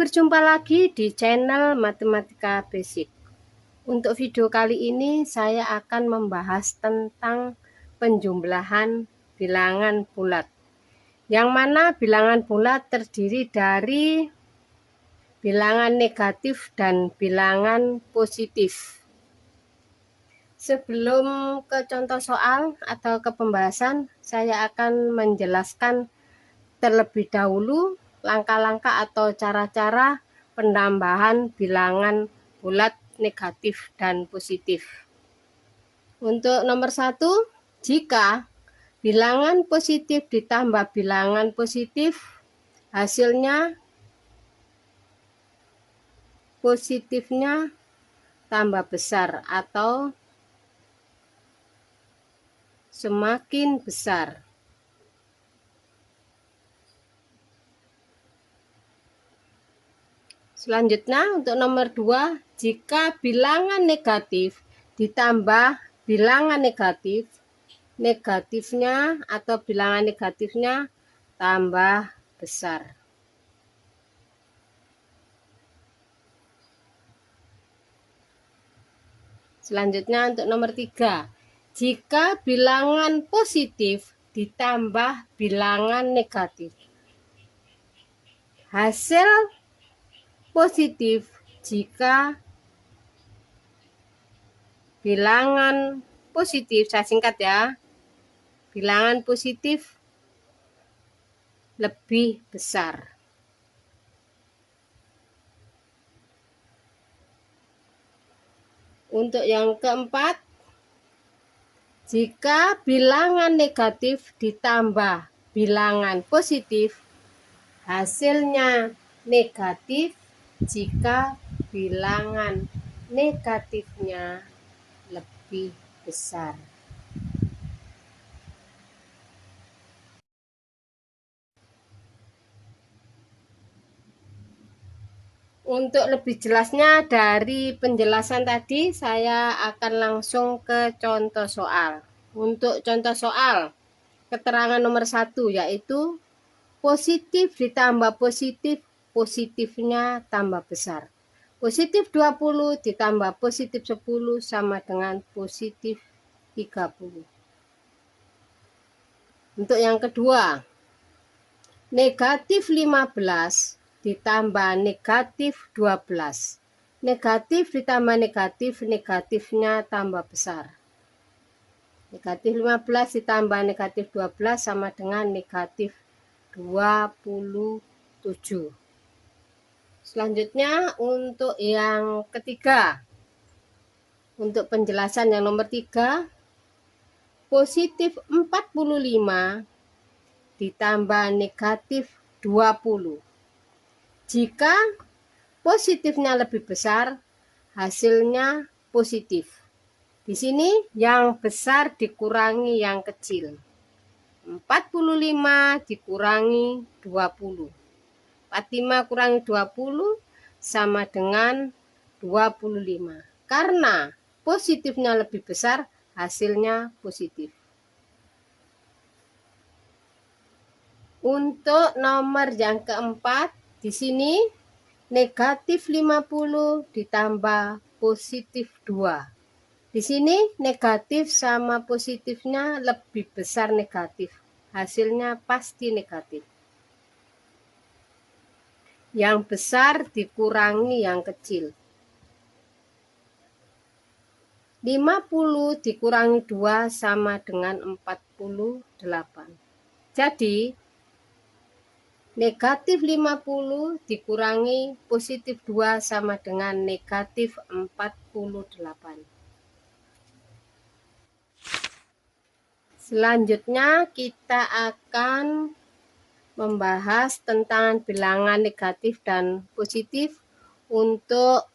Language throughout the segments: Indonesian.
berjumpa lagi di channel Matematika Basic. Untuk video kali ini saya akan membahas tentang penjumlahan bilangan bulat. Yang mana bilangan bulat terdiri dari bilangan negatif dan bilangan positif. Sebelum ke contoh soal atau ke pembahasan, saya akan menjelaskan terlebih dahulu langkah-langkah atau cara-cara penambahan bilangan bulat negatif dan positif. Untuk nomor 1, jika bilangan positif ditambah bilangan positif, hasilnya positifnya tambah besar atau semakin besar. Selanjutnya untuk nomor 2, jika bilangan negatif ditambah bilangan negatif, negatifnya atau bilangan negatifnya tambah besar. Selanjutnya untuk nomor 3, jika bilangan positif ditambah bilangan negatif, hasil positif jika bilangan positif, saya singkat ya, bilangan positif lebih besar. Untuk yang keempat, jika bilangan negatif ditambah bilangan positif, hasilnya negatif jika bilangan negatifnya lebih besar. Untuk lebih jelasnya dari penjelasan tadi, saya akan langsung ke contoh soal. Untuk contoh soal, keterangan nomor 1 yaitu positif ditambah positif, positifnya tambah besar. Positif 20 ditambah positif 10 sama dengan positif 30. Untuk yang kedua, negatif 15 ditambah negatif 12. Negatif ditambah negatif, negatifnya tambah besar. Negatif 15 ditambah negatif 12 sama dengan negatif 27. Selanjutnya untuk yang ketiga, untuk penjelasan yang nomor 3, positif 45 ditambah negatif 20. Jika positifnya lebih besar, hasilnya positif. Di sini yang besar dikurangi yang kecil. 45 dikurangi 20. 45 kurangi 20 sama dengan 25. Karena positifnya lebih besar, hasilnya positif. Untuk nomor yang keempat, di sini negatif 50 ditambah positif 2. Di sini negatif sama positifnya lebih besar negatif. Hasilnya pasti negatif. Yang besar dikurangi yang kecil. 50 dikurangi 2 sama dengan 48. Jadi, negatif 50 dikurangi positif 2 sama dengan negatif 48. Selanjutnya kita akan membahas tentang bilangan negatif dan positif untuk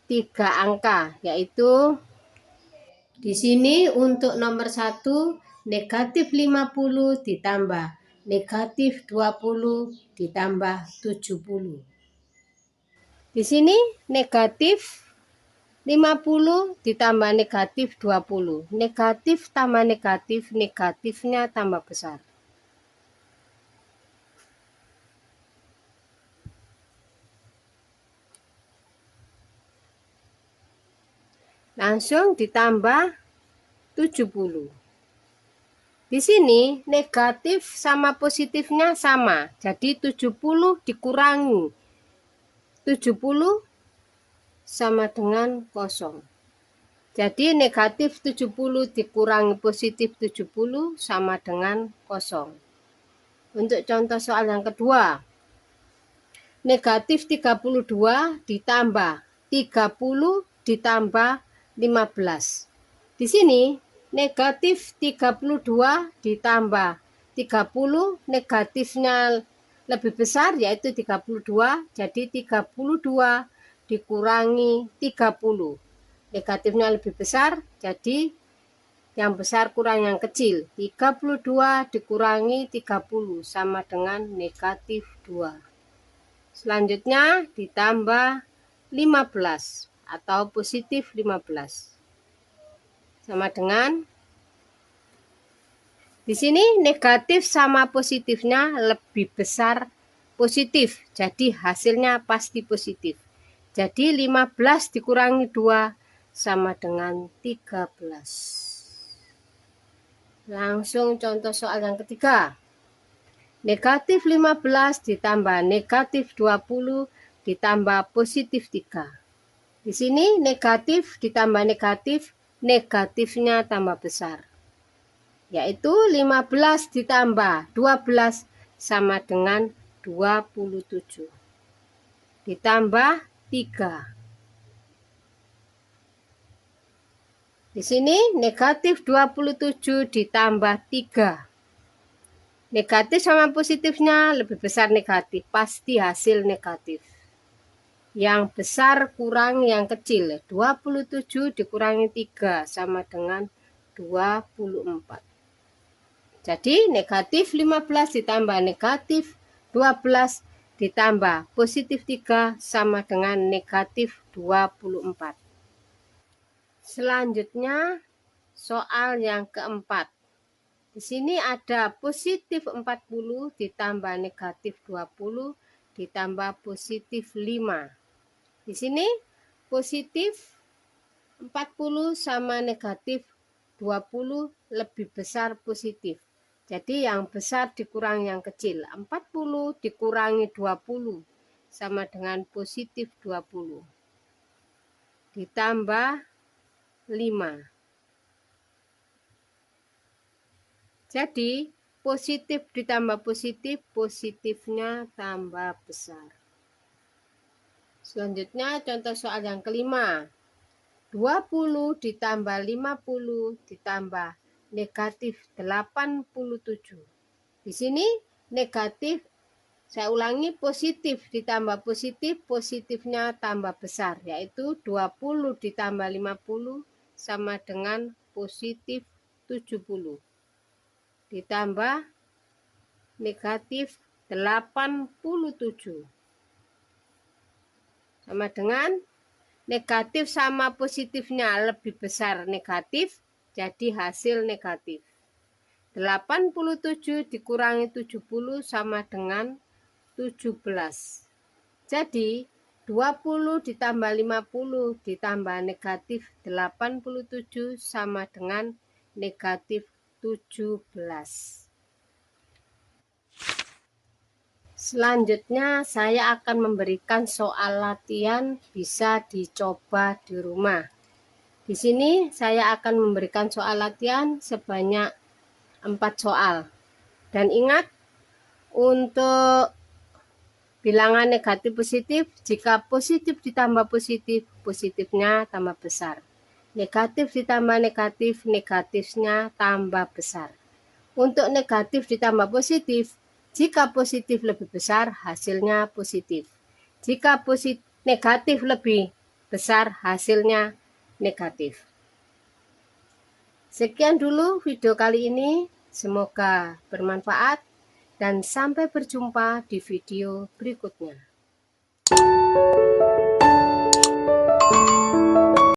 3 angka, yaitu di sini untuk nomor 1 negatif 50 ditambah negatif 20 ditambah 70. Di sini negatif 50 ditambah negatif 20. Negatif tambah negatif, negatifnya tambah besar. Langsung ditambah 70. Di sini negatif sama positifnya sama. Jadi 70 dikurangi 70 sama dengan 0. Jadi negatif 70 dikurangi positif 70 sama dengan 0. Untuk contoh soal yang kedua, negatif 32 ditambah 30 ditambah 15. Di sini negatif 32 ditambah 30, negatifnya lebih besar yaitu 32, jadi 32 dikurangi 30. Negatifnya lebih besar, jadi yang besar kurang yang kecil. 32 dikurangi 30 sama dengan negatif 2. Selanjutnya ditambah 15 atau positif 15. Sama dengan, di sini negatif sama positifnya lebih besar positif. Jadi hasilnya pasti positif. Jadi 15 dikurangi 2 sama dengan 13. Langsung contoh soal yang ketiga. Negatif 15 ditambah negatif 20 ditambah positif 3. Di sini negatif ditambah negatif, negatifnya tambah besar. Yaitu 15 ditambah 12 sama dengan 27. Ditambah 3. Di sini negatif 27 ditambah 3. Negatif sama positifnya lebih besar negatif, pasti hasil negatif. Yang besar kurang yang kecil, 27 dikurangi 3 sama dengan 24. Jadi negatif 15 ditambah negatif 12 ditambah positif 3 sama dengan negatif 24. Selanjutnya soal yang keempat. Di sini ada positif 40 ditambah negatif 20 ditambah positif 5. Di sini positif 40 sama negatif 20 lebih besar positif. Jadi yang besar dikurangi yang kecil. 40 dikurangi 20 sama dengan positif 20. Ditambah 5. Jadi positif ditambah positif, positifnya tambah besar. Selanjutnya contoh soal yang kelima. 20 ditambah 50 ditambah negatif 87. Di sini negatif, saya ulangi, positif ditambah positif, positifnya tambah besar, yaitu 20 ditambah 50 sama dengan positif 70. Ditambah negatif 87. Sama dengan negatif sama positifnya lebih besar negatif, jadi hasil negatif. 87 dikurangi 70 sama dengan 17. Jadi 20 ditambah 50 ditambah negatif 87 sama dengan negatif 17. Selanjutnya saya akan memberikan soal latihan bisa dicoba di rumah. Di sini saya akan memberikan soal latihan sebanyak 4 soal. Dan ingat, untuk bilangan negatif positif, jika positif ditambah positif, positifnya tambah besar. Negatif ditambah negatif, negatifnya tambah besar. Untuk negatif ditambah positif, jika positif lebih besar, hasilnya positif. Jika negatif lebih besar, hasilnya negatif. Sekian dulu video kali ini. Semoga bermanfaat dan sampai berjumpa di video berikutnya.